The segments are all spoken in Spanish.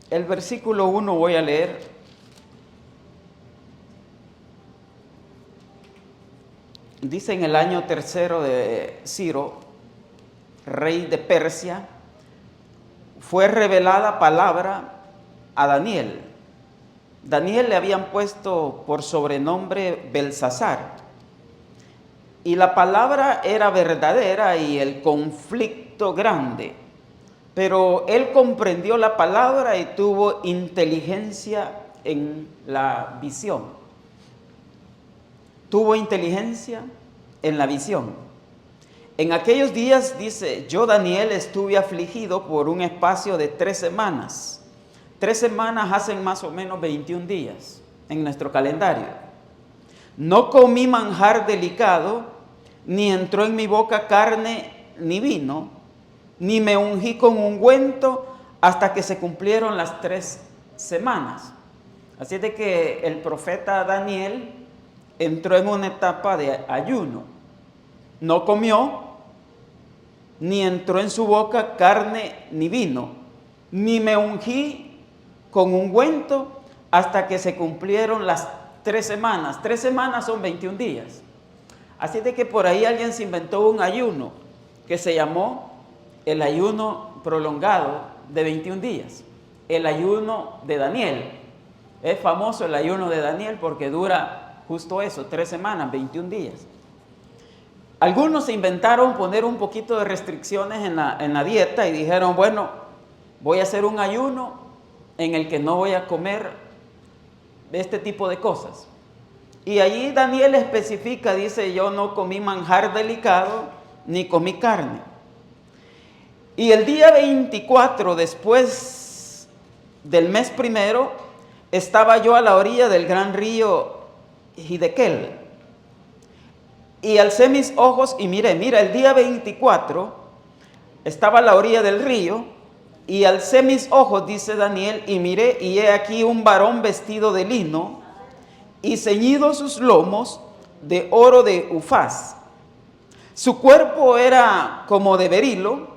El versículo 1 voy a leer. Dice: en el año tercero de Ciro, rey de Persia, fue revelada palabra a Daniel. Daniel le habían puesto por sobrenombre Belsasar. Y la palabra era verdadera y el conflicto grande. Pero él comprendió la palabra y tuvo inteligencia en la visión. Tuvo inteligencia en la visión. En aquellos días, dice, yo Daniel estuve afligido por un espacio de 3 semanas. 3 semanas hacen más o menos 21 días en nuestro calendario. No comí manjar delicado, ni entró en mi boca carne ni vino, ni me ungí con ungüento hasta que se cumplieron las 3 semanas. Así es de que el profeta Daniel entró en una etapa de ayuno. No comió, ni entró en su boca carne ni vino, ni me ungí con ungüento hasta que se cumplieron las 3 semanas. 3 semanas son 21 días. Así de que por ahí alguien se inventó un ayuno que se llamó el ayuno prolongado de 21 días. El ayuno de Daniel. Es famoso el ayuno de Daniel porque dura justo eso, 3 semanas, 21 días. Algunos se inventaron poner un poquito de restricciones en la dieta y dijeron, bueno, voy a hacer un ayuno en el que no voy a comer este tipo de cosas. Y allí Daniel especifica, dice, yo no comí manjar delicado ni comí carne. Y el día 24, después del mes primero, estaba yo a la orilla del gran río Hiddekel. Y alcé mis ojos y mira, el día 24 estaba a la orilla del río y alcé mis ojos, dice Daniel, y miré y he aquí un varón vestido de lino y ceñidos sus lomos de oro de Ufaz. Su cuerpo era como de berilo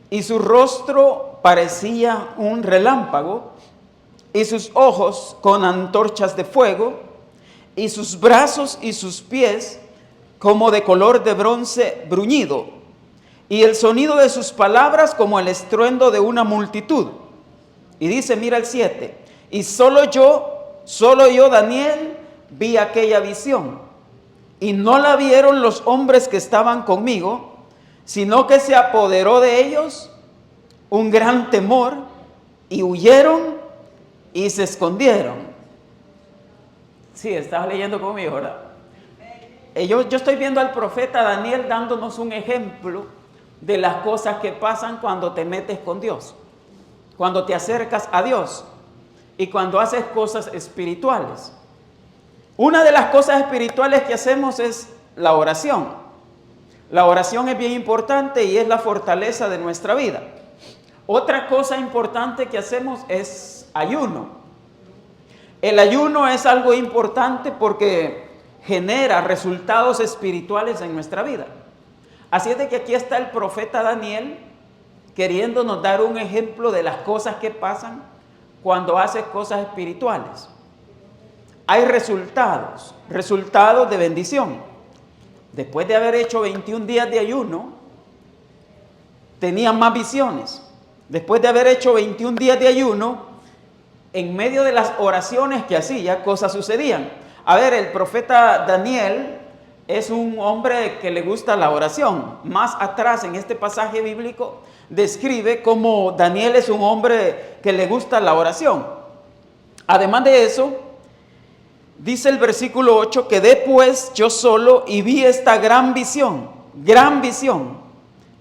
y su rostro parecía un relámpago y sus ojos con antorchas de fuego y sus brazos y sus pies como de color de bronce bruñido, y el sonido de sus palabras como el estruendo de una multitud. Y dice, mira el 7, y solo yo, Daniel, vi aquella visión, y no la vieron los hombres que estaban conmigo, sino que se apoderó de ellos un gran temor, y huyeron y se escondieron. Sí, estás leyendo conmigo, ¿verdad? Yo estoy viendo al profeta Daniel dándonos un ejemplo de las cosas que pasan cuando te metes con Dios, cuando te acercas a Dios y cuando haces cosas espirituales. Una de las cosas espirituales que hacemos es la oración. La oración es bien importante y es la fortaleza de nuestra vida. Otra cosa importante que hacemos es ayuno. El ayuno es algo importante porque genera resultados espirituales en nuestra vida. Así es de que aquí está el profeta Daniel queriéndonos dar un ejemplo de las cosas que pasan cuando haces cosas espirituales. Hay resultados de bendición. Después de haber hecho 21 días de ayuno, tenía más visiones. Después de haber hecho 21 días de ayuno, en medio de las oraciones que hacía, cosas sucedían. A ver, el profeta Daniel es un hombre que le gusta la oración. Más atrás en este pasaje bíblico describe cómo Daniel es un hombre que le gusta la oración. Además de eso, dice el versículo 8, quedé pues yo solo y vi esta gran visión,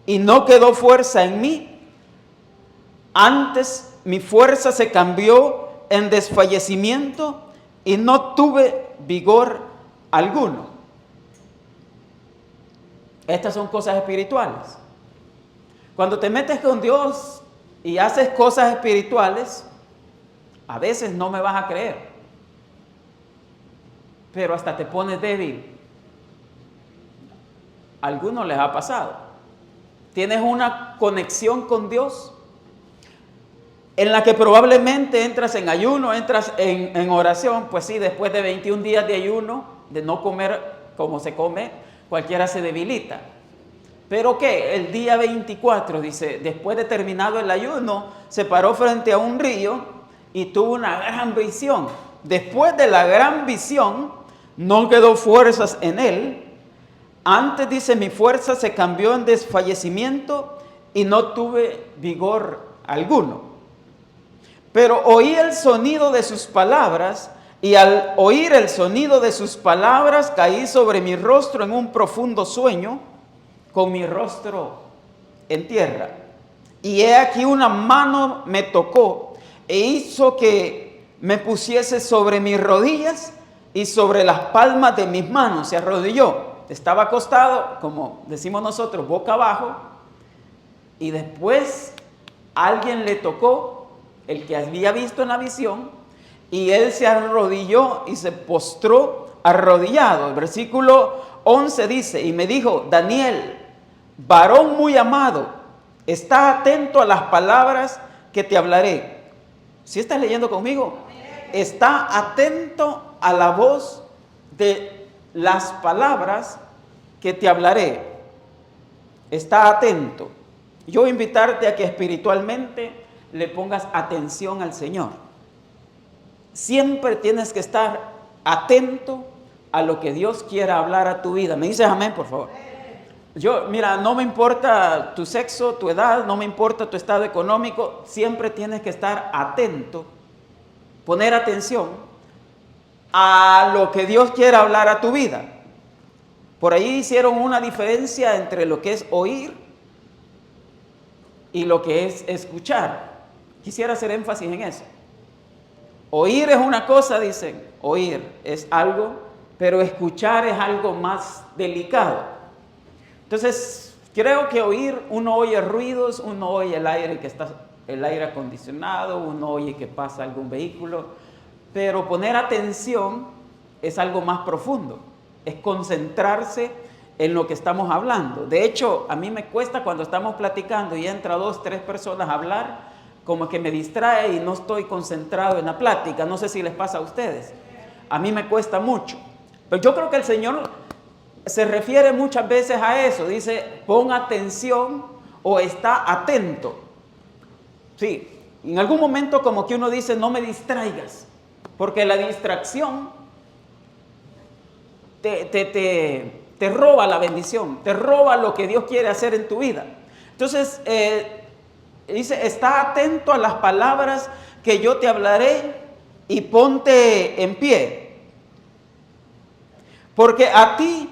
y no quedó fuerza en mí. Antes mi fuerza se cambió en desfallecimiento y no tuve vigor alguno. Estas son cosas espirituales. Cuando te metes con Dios y haces cosas espirituales, a veces no me vas a creer, pero hasta te pones débil. A algunos les ha pasado. Tienes una conexión con Dios. en la que probablemente entras en ayuno, entras en oración. Pues sí, después de 21 días de ayuno, de no comer como se come, cualquiera se debilita. Pero ¿qué? El día 24, dice, después de terminado el ayuno, se paró frente a un río y tuvo una gran visión. Después de la gran visión, no quedó fuerzas en él. Antes, dice, mi fuerza se cambió en desfallecimiento y no tuve vigor alguno. Pero oí el sonido de sus palabras, y al oír el sonido de sus palabras caí sobre mi rostro en un profundo sueño, con mi rostro en tierra. Y he aquí una mano me tocó e hizo que me pusiese sobre mis rodillas y sobre las palmas de mis manos. Se arrodilló, estaba acostado, como decimos nosotros, boca abajo, y después alguien le tocó, el que había visto en la visión, y él se arrodilló y se postró arrodillado. El versículo 11 dice, y me dijo, Daniel, varón muy amado, está atento a las palabras que te hablaré. ¿Sí estás leyendo conmigo? Está atento a la voz de las palabras que te hablaré. Está atento. Yo invitarte a que espiritualmente le pongas atención al Señor. Siempre tienes que estar atento a lo que Dios quiera hablar a tu vida. ¿Me dices amén, por favor? Yo, mira, no me importa tu sexo, tu edad, no me importa tu estado económico, siempre tienes que estar atento, poner atención a lo que Dios quiera hablar a tu vida. Por ahí hicieron una diferencia entre lo que es oír y lo que es escuchar. Quisiera hacer énfasis en eso. Oír es una cosa, dicen, oír es algo, pero escuchar es algo más delicado. Entonces, creo que oír, uno oye ruidos, uno oye el aire que está, el aire acondicionado, uno oye que pasa algún vehículo, pero poner atención es algo más profundo, es concentrarse en lo que estamos hablando. De hecho, a mí me cuesta cuando estamos platicando y entra 2, 3 personas a hablar, como que me distrae y no estoy concentrado en la plática. No sé si les pasa a ustedes. A mí me cuesta mucho. Pero yo creo que el Señor se refiere muchas veces a eso. Dice, pon atención o está atento. Sí, en algún momento como que uno dice, no me distraigas. Porque la distracción te roba la bendición, te roba lo que Dios quiere hacer en tu vida. Entonces, dice, está atento a las palabras que yo te hablaré y ponte en pie. Porque a ti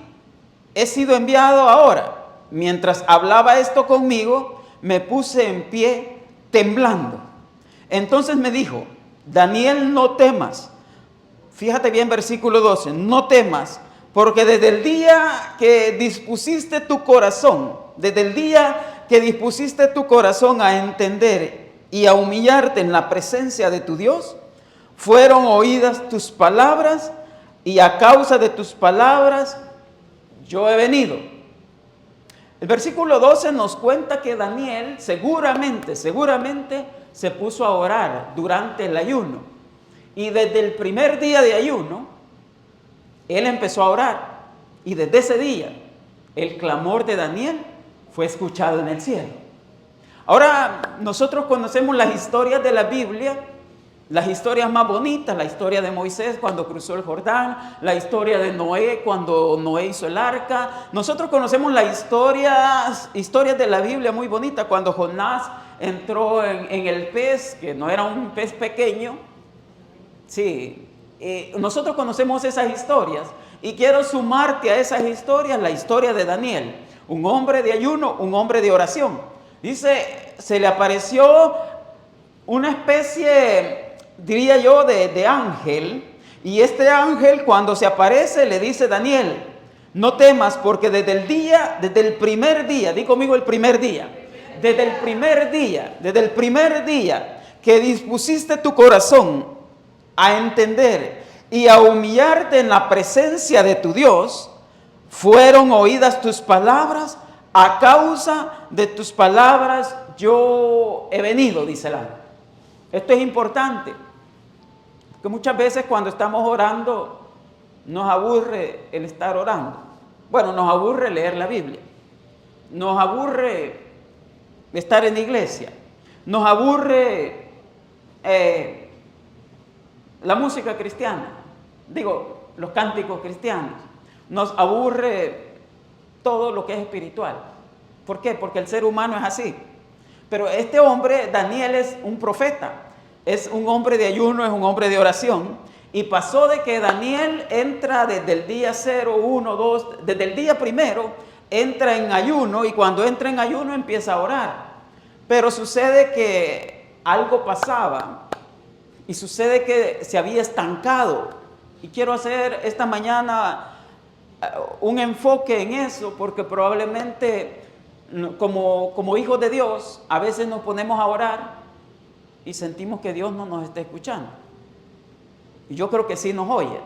he sido enviado ahora. Mientras hablaba esto conmigo, me puse en pie temblando. Entonces me dijo, Daniel, no temas. Fíjate bien, versículo 12, no temas, porque desde el día que dispusiste tu corazón, desde el día que dispusiste tu corazón a entender y a humillarte en la presencia de tu Dios, fueron oídas tus palabras y a causa de tus palabras yo he venido. El versículo 12 nos cuenta que Daniel seguramente se puso a orar durante el ayuno. Y desde el primer día de ayuno, él empezó a orar. Y desde ese día, el clamor de Daniel fue escuchado en el cielo. Ahora, nosotros conocemos las historias de la Biblia, las historias más bonitas, la historia de Moisés cuando cruzó el Jordán, la historia de Noé cuando Noé hizo el arca. Nosotros conocemos las historias de la Biblia muy bonitas, cuando Jonás entró en el pez, que no era un pez pequeño. Sí, nosotros conocemos esas historias y quiero sumarte a esas historias la historia de Daniel, un hombre de ayuno, un hombre de oración. Dice, se le apareció una especie, diría yo, de ángel, y este ángel cuando se aparece le dice, Daniel, no temas porque desde el primer día, di conmigo el primer día, desde el primer día que dispusiste tu corazón a entender y a humillarte en la presencia de tu Dios, fueron oídas tus palabras, a causa de tus palabras yo he venido, dice el ángel. Esto es importante, porque muchas veces cuando estamos orando nos aburre el estar orando. Bueno, nos aburre leer la Biblia, nos aburre estar en la iglesia, nos aburre la música cristiana, digo, los cánticos cristianos, nos aburre todo lo que es espiritual. ¿Por qué? Porque el ser humano es así. Pero este hombre, Daniel, es un profeta, es un hombre de ayuno, es un hombre de oración. Y pasó de que Daniel entra desde el día 0, 1, 2, desde el día primero, entra en ayuno, y cuando entra en ayuno empieza a orar. Pero sucede que algo pasaba y sucede que se había estancado. Y quiero hacer esta mañana un enfoque en eso, porque probablemente como hijos de Dios a veces nos ponemos a orar y sentimos que Dios no nos está escuchando. Y yo creo que sí nos oye.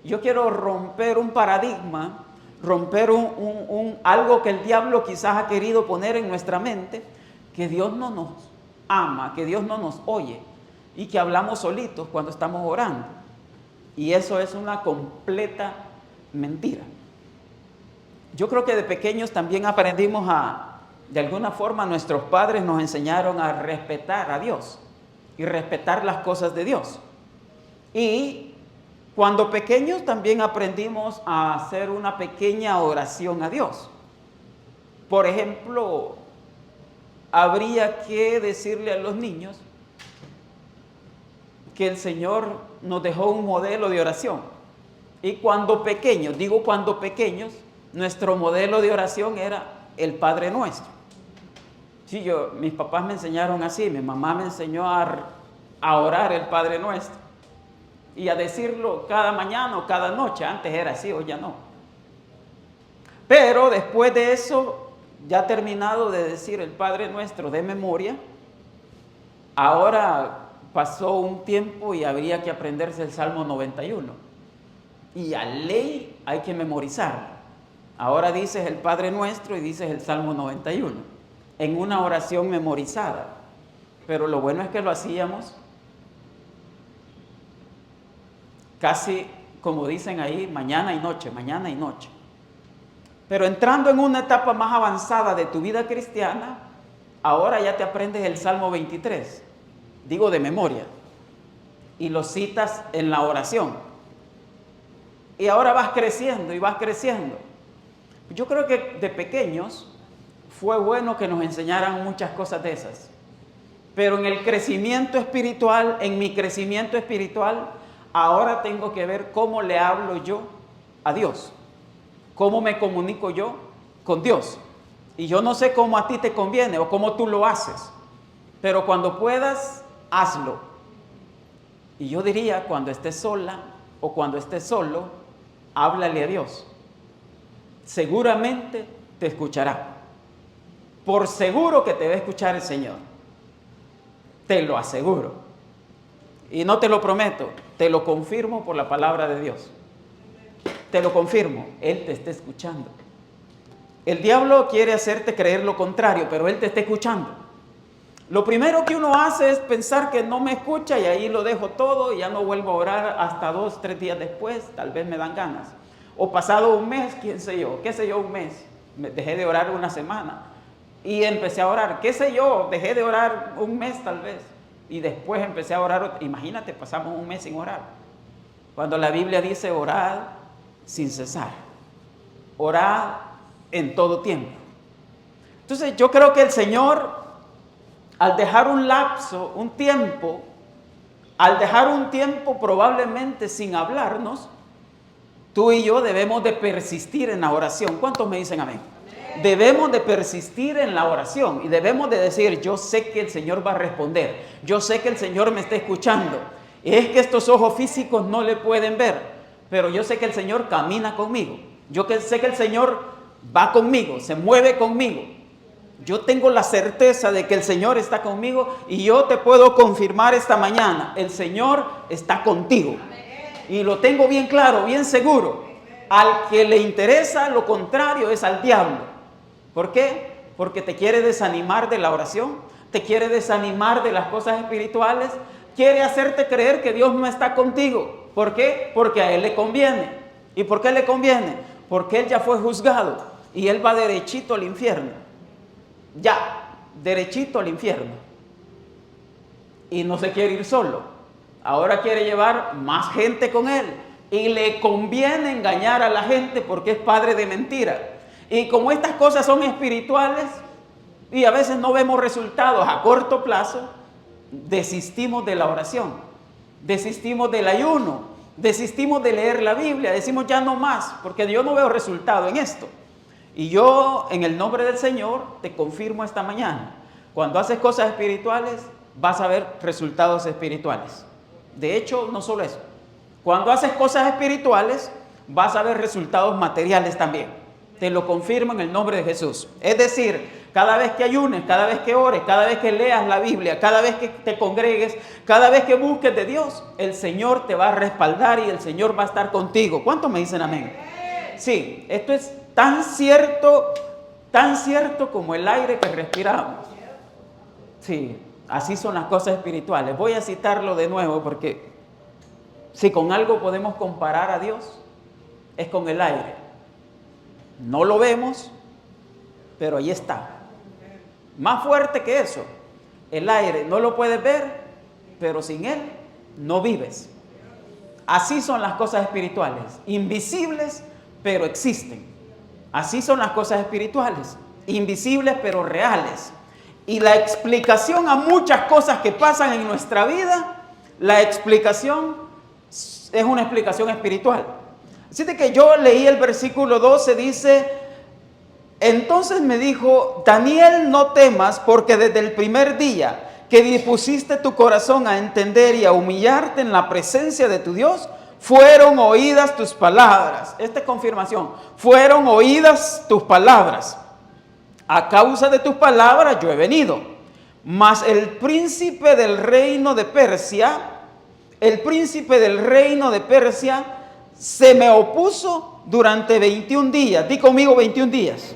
Yo quiero romper un paradigma, romper algo que el diablo quizás ha querido poner en nuestra mente, que Dios no nos ama, que Dios no nos oye y que hablamos solitos cuando estamos orando. Y eso es una completa mentira. Yo creo que de pequeños también aprendimos de alguna forma nuestros padres nos enseñaron a respetar a Dios y respetar las cosas de Dios. Y cuando pequeños también aprendimos a hacer una pequeña oración a Dios. Por ejemplo, habría que decirle a los niños que el Señor nos dejó un modelo de oración. Y cuando pequeños, nuestro modelo de oración era el Padre Nuestro. Sí, mis papás me enseñaron así, mi mamá me enseñó a orar el Padre Nuestro y a decirlo cada mañana o cada noche. Antes era así, hoy ya no. Pero después de eso, ya terminado de decir el Padre Nuestro de memoria, ahora pasó un tiempo y habría que aprenderse el Salmo 91. Y a ley hay que memorizarlo. Ahora dices el Padre Nuestro y dices el Salmo 91 en una oración memorizada. Pero lo bueno es que lo hacíamos casi, como dicen ahí, mañana y noche, mañana y noche. Pero entrando en una etapa más avanzada de tu vida cristiana, ahora ya te aprendes el Salmo 23, digo de memoria, y lo citas en la oración. Y ahora vas creciendo y vas creciendo. Yo creo que de pequeños fue bueno que nos enseñaran muchas cosas de esas. Pero en el crecimiento espiritual, en mi crecimiento espiritual, ahora tengo que ver cómo le hablo yo a Dios. Cómo me comunico yo con Dios. Y yo no sé cómo a ti te conviene o cómo tú lo haces. Pero cuando puedas, hazlo. Y yo diría, cuando estés sola o cuando estés solo, háblale a Dios. Seguramente te escuchará. Por seguro que te va a escuchar el Señor. Te lo aseguro. Y no te lo prometo, te lo confirmo por la palabra de Dios. Te lo confirmo, Él te está escuchando. El diablo quiere hacerte creer lo contrario, pero Él te está escuchando. Lo primero que uno hace es pensar que no me escucha y ahí lo dejo todo y ya no vuelvo a orar hasta 2, 3 días después, tal vez me dan ganas. O pasado un mes, qué sé yo, un mes. Dejé de orar una semana y empecé a orar, qué sé yo, dejé de orar un mes tal vez. Y después empecé a orar, imagínate, pasamos un mes sin orar. Cuando la Biblia dice orad sin cesar, orad en todo tiempo. Entonces yo creo que el Señor, al dejar un lapso, un tiempo probablemente sin hablarnos, tú y yo debemos de persistir en la oración. ¿Cuántos me dicen amén? Debemos de persistir en la oración y debemos de decir, yo sé que el Señor va a responder, yo sé que el Señor me está escuchando. Es que estos ojos físicos no le pueden ver, pero yo sé que el Señor camina conmigo, yo sé que el Señor va conmigo, se mueve conmigo. Yo tengo la certeza de que el Señor está conmigo y yo te puedo confirmar esta mañana, el Señor está contigo. Y lo tengo bien claro, bien seguro. Al que le interesa lo contrario es al diablo. ¿Por qué? Porque te quiere desanimar de la oración, te quiere desanimar de las cosas espirituales, quiere hacerte creer que Dios no está contigo. ¿Por qué? Porque a Él le conviene. ¿Y por qué le conviene? Porque Él ya fue juzgado y Él va derechito al infierno. Ya, derechito al infierno. Y no se quiere ir solo. Ahora quiere llevar más gente con Él. Y le conviene engañar a la gente porque es padre de mentira. Y como estas cosas son espirituales y a veces no vemos resultados a corto plazo, desistimos de la oración, desistimos del ayuno, desistimos de leer la Biblia, decimos ya no más, porque yo no veo resultado en esto. Y yo, en el nombre del Señor, te confirmo esta mañana, cuando haces cosas espirituales, vas a ver resultados espirituales. De hecho, no solo eso, cuando haces cosas espirituales, vas a ver resultados materiales también. Te lo confirmo en el nombre de Jesús. Es decir, cada vez que ayunes, cada vez que ores, cada vez que leas la Biblia, cada vez que te congregues, cada vez que busques de Dios, el Señor te va a respaldar y el Señor va a estar contigo. ¿Cuántos me dicen amén? Sí, esto es tan cierto como el aire que respiramos. Sí, así son las cosas espirituales. Voy a citarlo de nuevo porque si con algo podemos comparar a Dios, es con el aire. No lo vemos, pero ahí está. Más fuerte que eso, el aire no lo puedes ver, pero sin él no vives. Así son las cosas espirituales, invisibles, pero existen. Así son las cosas espirituales, invisibles, pero reales. Y la explicación a muchas cosas que pasan en nuestra vida, la explicación es una explicación espiritual. Así de que yo leí el versículo 12, dice: entonces me dijo, Daniel, no temas, porque desde el primer día que dispusiste tu corazón a entender y a humillarte en la presencia de tu Dios, fueron oídas tus palabras. Esta es confirmación. Fueron oídas tus palabras. A causa de tus palabras yo he venido. Mas el príncipe del reino de Persia, se me opuso durante 21 días. Di conmigo 21 días.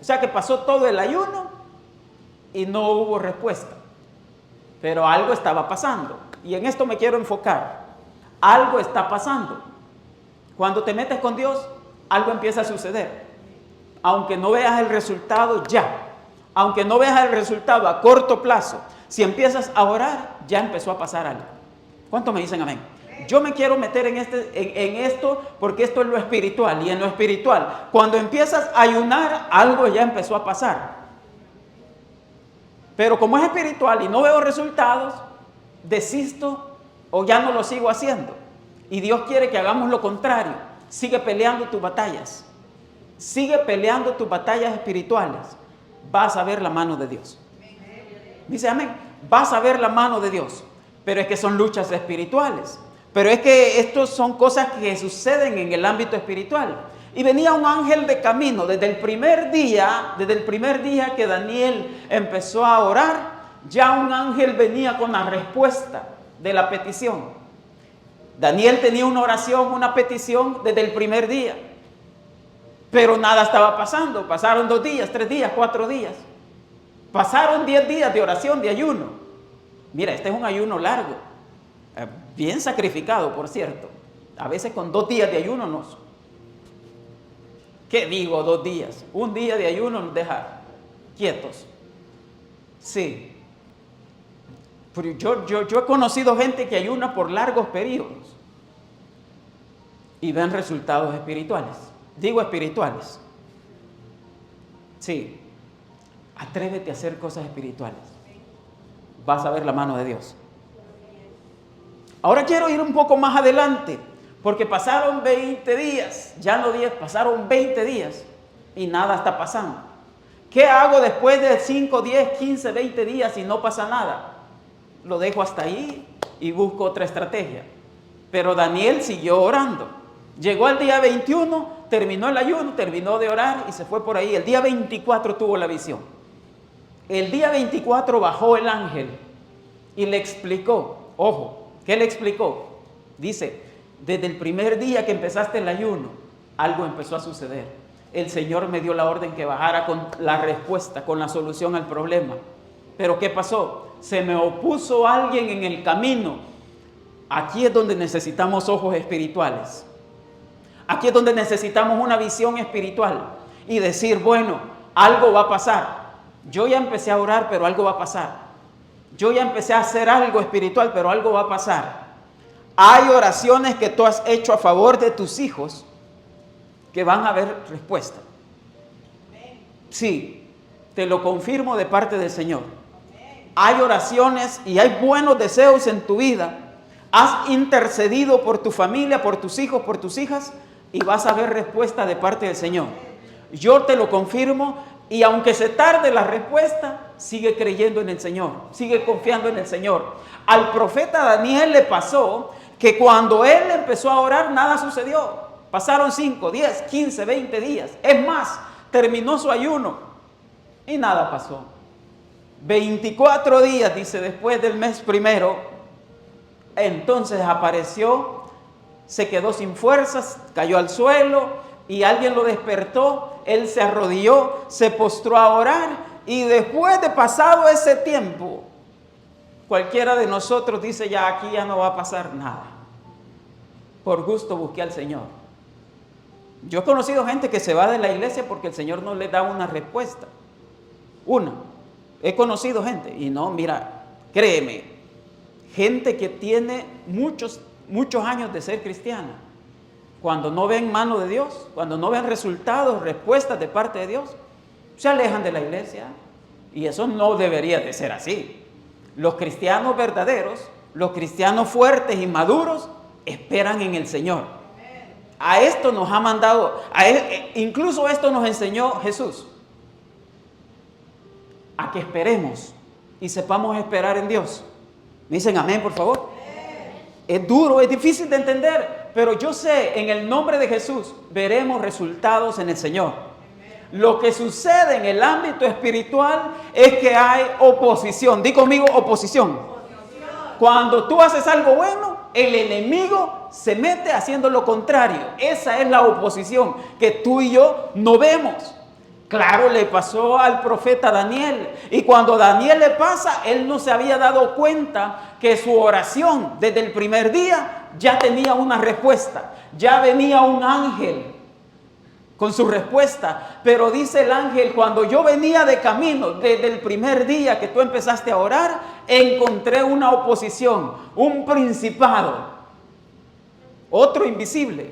O sea que pasó todo el ayuno y no hubo respuesta. Pero algo estaba pasando. Y en esto me quiero enfocar. Algo está pasando. Cuando te metes con Dios, algo empieza a suceder. Aunque no veas el resultado ya. Aunque no veas el resultado a corto plazo. Si empiezas a orar, ya empezó a pasar algo. ¿Cuántos me dicen amén? Yo me quiero meter en esto porque esto es lo espiritual. Y en lo espiritual, cuando empiezas a ayunar, algo ya empezó a pasar. Pero como es espiritual y no veo resultados, desisto o ya no lo sigo haciendo. Y Dios quiere que hagamos lo contrario. Sigue peleando tus batallas. Sigue peleando tus batallas espirituales. Vas a ver la mano de Dios. Dice amén. Vas a ver la mano de Dios. Pero es que son luchas espirituales. Pero es que estos son cosas que suceden en el ámbito espiritual. Y venía un ángel de camino desde el primer día que Daniel empezó a orar, ya un ángel venía con la respuesta de la petición. Daniel tenía una oración, una petición desde el primer día. Pero nada estaba pasando. Pasaron 2 días, 3 días, 4 días. Pasaron 10 días de oración, de ayuno. Mira, este es un ayuno largo. Bien sacrificado, por cierto. A veces con 2 días de ayuno nos... ¿Qué digo 2 días? Un día de ayuno nos deja quietos. Sí. Pero yo he conocido gente que ayuna por largos periodos y ven resultados espirituales. Digo espirituales. Sí. Atrévete a hacer cosas espirituales. Vas a ver la mano de Dios. Ahora quiero ir un poco más adelante, porque pasaron 20 días, ya no 10, pasaron 20 días y nada está pasando. ¿Qué hago después de 5, 10, 15, 20 días y no pasa nada? Lo dejo hasta ahí y busco otra estrategia. Pero Daniel siguió orando. Llegó al día 21, terminó el ayuno, terminó de orar y se fue por ahí. El día 24 tuvo la visión. El día 24 bajó el ángel y le explicó, ojo, ¿qué le explicó? Dice, desde el primer día que empezaste el ayuno, algo empezó a suceder. El Señor me dio la orden que bajara con la respuesta, con la solución al problema. Pero ¿qué pasó? Se me opuso alguien en el camino. Aquí es donde necesitamos ojos espirituales. Aquí es donde necesitamos una visión espiritual y decir, bueno, algo va a pasar. Yo ya empecé a orar, pero algo va a pasar. Yo ya empecé a hacer algo espiritual, pero algo va a pasar. Hay oraciones que tú has hecho a favor de tus hijos que van a haber respuesta. Sí, te lo confirmo de parte del Señor. Hay oraciones y hay buenos deseos en tu vida. Has intercedido por tu familia, por tus hijos, por tus hijas, y vas a ver respuesta de parte del Señor. Yo te lo confirmo, y aunque se tarde la respuesta, sigue creyendo en el Señor, sigue confiando en el Señor. Al profeta Daniel le pasó que cuando él empezó a orar, nada sucedió. Pasaron 5, 10, 15, 20 días. Es más, terminó su ayuno y nada pasó. 24 días, dice, después del mes primero, entonces apareció, se quedó sin fuerzas, cayó al suelo y alguien lo despertó. Él se arrodilló, se postró a orar, y después de pasado ese tiempo, cualquiera de nosotros dice, ya aquí ya no va a pasar nada. Por gusto busqué al Señor. Yo he conocido gente que se va de la iglesia porque el Señor no le da una respuesta. He conocido gente, y no, mira, créeme, gente que tiene muchos años de ser cristiana, cuando no ven mano de Dios, cuando no ven resultados, respuestas de parte de Dios, se alejan de la iglesia. Y eso no debería de ser así. Los cristianos verdaderos, los cristianos fuertes y maduros, esperan en el Señor. A esto nos ha mandado, incluso esto nos enseñó Jesús, a que esperemos y sepamos esperar en Dios. ¿Me dicen amén, por favor? Es duro, es difícil de entender, pero yo sé, en el nombre de Jesús, veremos resultados en el Señor. Lo que sucede en el ámbito espiritual es que hay oposición. Di conmigo, oposición. Cuando tú haces algo bueno, el enemigo se mete haciendo lo contrario. Esa es la oposición que tú y yo no vemos. Claro, le pasó al profeta Daniel, y cuando Daniel le pasa, él no se había dado cuenta que su oración desde el primer día ya tenía una respuesta. Ya venía un ángel con su respuesta, pero dice el ángel, cuando yo venía de camino, desde el primer día que tú empezaste a orar, encontré una oposición, un principado, otro invisible.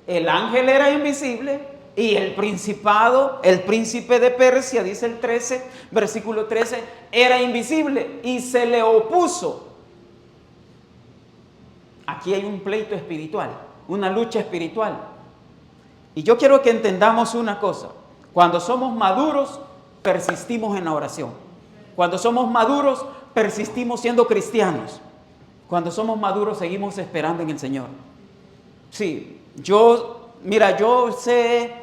El ángel era invisible y el principado, el príncipe de Persia, dice el 13, versículo 13, era invisible y se le opuso. Aquí hay un pleito espiritual, una lucha espiritual. Y yo quiero que entendamos una cosa. Cuando somos maduros, persistimos en la oración. Cuando somos maduros, persistimos siendo cristianos. Cuando somos maduros, seguimos esperando en el Señor. Sí, yo sé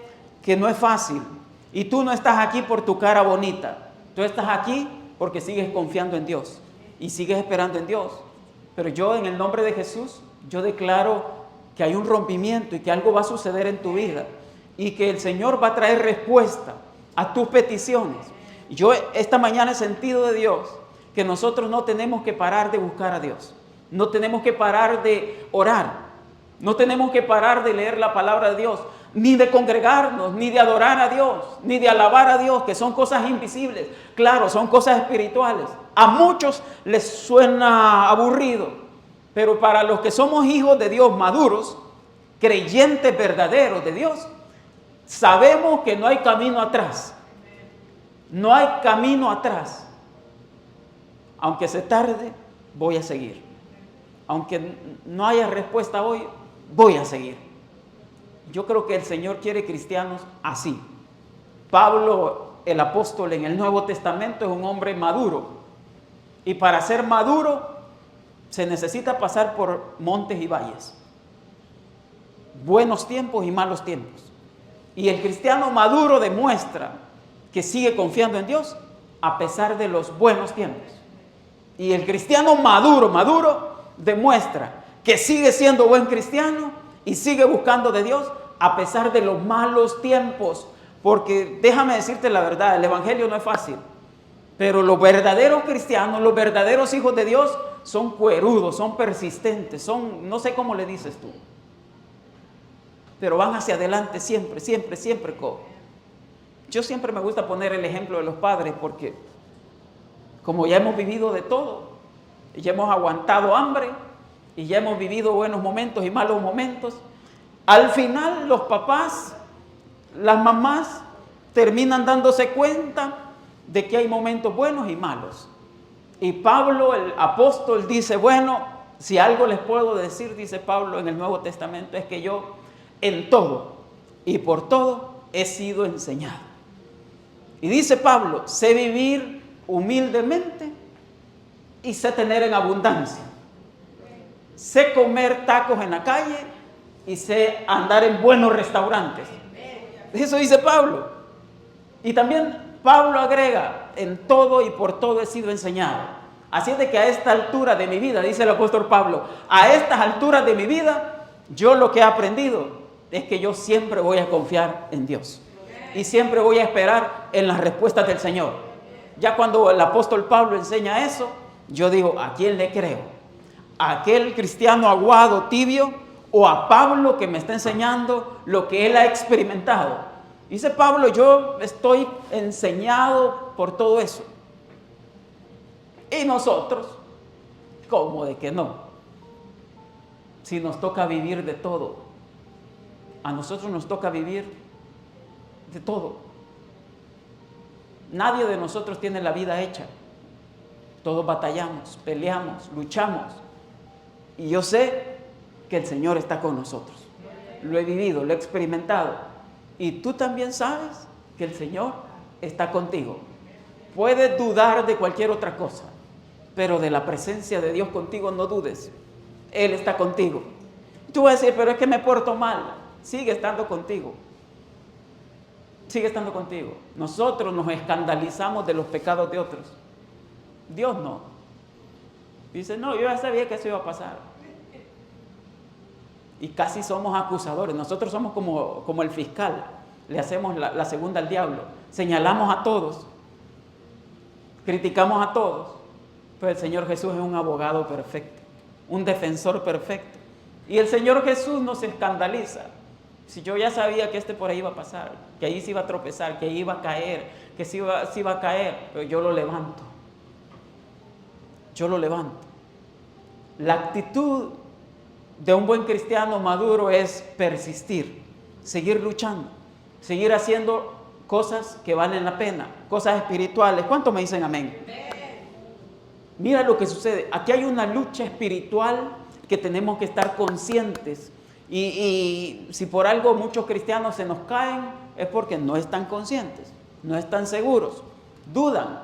que no es fácil. Y tú no estás aquí por tu cara bonita. Tú estás aquí porque sigues confiando en Dios y sigues esperando en Dios. Pero yo, en el nombre de Jesús, yo declaro que hay un rompimiento y que algo va a suceder en tu vida y que el Señor va a traer respuesta a tus peticiones. Yo esta mañana he sentido de Dios que nosotros no tenemos que parar de buscar a Dios. No tenemos que parar de orar. No tenemos que parar de leer la palabra de Dios, ni de congregarnos, ni de adorar a Dios, ni de alabar a Dios, que son cosas invisibles. Claro, son cosas espirituales. A muchos les suena aburrido. Pero para los que somos hijos de Dios maduros, creyentes verdaderos de Dios, sabemos que no hay camino atrás. No hay camino atrás. Aunque se tarde, voy a seguir. Aunque no haya respuesta hoy, voy a seguir. Yo creo que el Señor quiere cristianos así. Pablo, el apóstol en el Nuevo Testamento, es un hombre maduro. Y para ser maduro, se necesita pasar por montes y valles, buenos tiempos y malos tiempos. Y el cristiano maduro demuestra que sigue confiando en Dios a pesar de los buenos tiempos. Y el cristiano maduro demuestra que sigue siendo buen cristiano y sigue buscando de Dios a pesar de los malos tiempos. Porque déjame decirte la verdad, el evangelio no es fácil. Pero los verdaderos cristianos, los verdaderos hijos de Dios, son cuerudos, son persistentes, son, no sé cómo le dices tú, pero van hacia adelante siempre, siempre, siempre. Yo siempre me gusta poner el ejemplo de los padres porque como ya hemos vivido de todo, ya hemos aguantado hambre y ya hemos vivido buenos momentos y malos momentos, al final los papás, las mamás terminan dándose cuenta de que hay momentos buenos y malos. Y Pablo, el apóstol, dice, bueno, si algo les puedo decir, dice Pablo en el Nuevo Testamento, es que yo en todo y por todo he sido enseñado. Y dice Pablo, sé vivir humildemente y sé tener en abundancia. Sé comer tacos en la calle y sé andar en buenos restaurantes. Eso dice Pablo. Y también Pablo agrega, en todo y por todo he sido enseñado. Así es de que a esta altura de mi vida, dice el apóstol Pablo, a estas alturas de mi vida, yo lo que he aprendido es que yo siempre voy a confiar en Dios. Y siempre voy a esperar en las respuestas del Señor. Ya cuando el apóstol Pablo enseña eso, yo digo, ¿a quién le creo? ¿A aquel cristiano aguado, tibio? ¿O a Pablo que me está enseñando lo que él ha experimentado? Dice Pablo, yo estoy enseñado por todo eso. Y nosotros, ¿cómo de que no? Si nos toca vivir de todo. A nosotros nos toca vivir de todo. Nadie de nosotros tiene la vida hecha. Todos batallamos, peleamos, luchamos. Y yo sé que el Señor está con nosotros. Lo he vivido, lo he experimentado. Y tú también sabes que el Señor está contigo. Puedes dudar de cualquier otra cosa, pero de la presencia de Dios contigo no dudes. Él está contigo. Tú vas a decir, pero es que me porto mal. Sigue estando contigo. Sigue estando contigo. Nosotros nos escandalizamos de los pecados de otros. Dios no. Dice, no, yo ya sabía que eso iba a pasar. Y casi somos acusadores. Nosotros somos como el fiscal. Le hacemos la segunda al diablo. Señalamos a todos. Criticamos a todos. Pero el Señor Jesús es un abogado perfecto. Un defensor perfecto. Y el Señor Jesús no se escandaliza. Si yo ya sabía que por ahí iba a pasar, que ahí se iba a tropezar, que ahí iba a caer, que se iba a caer, pero yo lo levanto. Yo lo levanto. La actitud de un buen cristiano maduro es persistir, seguir luchando, seguir haciendo cosas que valen la pena, cosas espirituales. ¿Cuántos me dicen amén? Mira lo que sucede. Aquí hay una lucha espiritual que tenemos que estar conscientes. Y si por algo muchos cristianos se nos caen, es porque no están conscientes, no están seguros, dudan.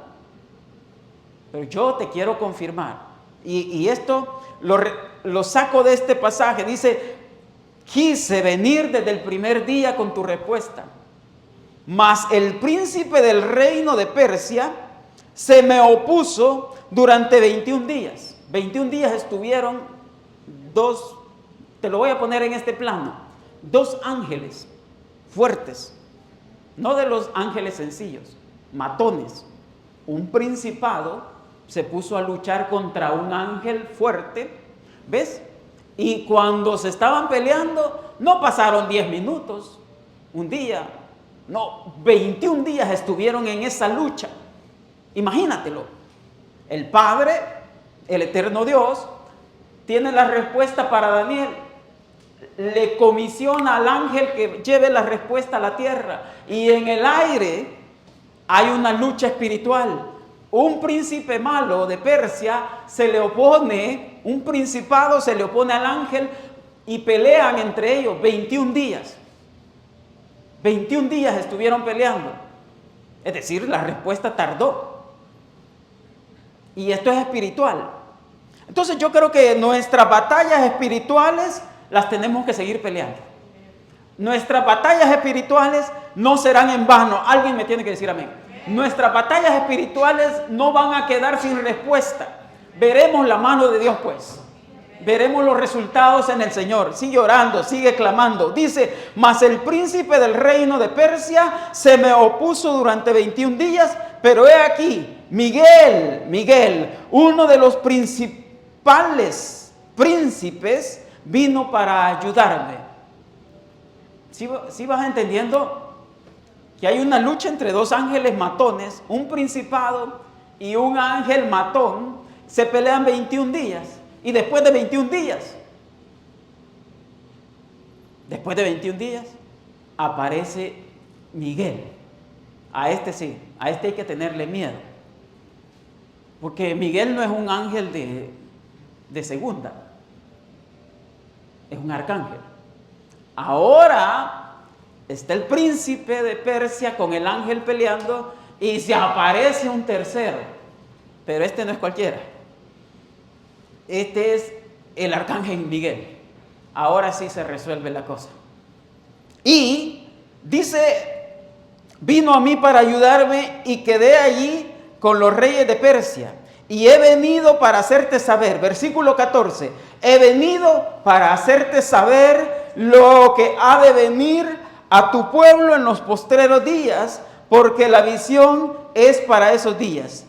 Pero yo te quiero confirmar. Y esto lo saco de este pasaje. Dice, quise venir desde el primer día con tu respuesta. Mas el príncipe del reino de Persia se me opuso durante 21 días. 21 días estuvieron te lo voy a poner en este plano, 2 ángeles fuertes, no de los ángeles sencillos, matones. Un principado se puso a luchar contra un ángel fuerte, ¿ves? Y cuando se estaban peleando, no pasaron 10 minutos, un día, no, 21 días estuvieron en esa lucha. Imagínatelo. El Padre, el eterno Dios, tiene la respuesta para Daniel. Le comisiona al ángel que lleve la respuesta a la tierra. Y en el aire hay una lucha espiritual. Un príncipe malo de Persia se le opone, un principado se le opone al ángel y pelean entre ellos 21 días. 21 días estuvieron peleando. Es decir, la respuesta tardó. Y esto es espiritual. Entonces yo creo que nuestras batallas espirituales las tenemos que seguir peleando. Nuestras batallas espirituales no serán en vano. Alguien me tiene que decir amén. Nuestras batallas espirituales no van a quedar sin respuesta. Veremos la mano de Dios pues. Veremos los resultados en el Señor. Sigue orando, sigue clamando. Dice, mas el príncipe del reino de Persia se me opuso durante 21 días, Pero he aquí, Miguel, uno de los principales príncipes, vino para ayudarme. ¿Sí vas entendiendo? Que hay una lucha entre dos ángeles matones, un principado y un ángel matón, se pelean 21 días. Y después de 21 días, aparece Miguel. A este sí, a este hay que tenerle miedo. Porque Miguel no es un ángel de segunda, es un arcángel. Ahora está el príncipe de Persia con el ángel peleando y se aparece un tercero. Pero este no es cualquiera. Este es el arcángel Miguel. Ahora sí se resuelve la cosa. Y dice, vino a mí para ayudarme y quedé allí con los reyes de Persia. Y he venido para hacerte saber, versículo 14, he venido para hacerte saber lo que ha de venir a tu pueblo en los postreros días, porque la visión es para esos días.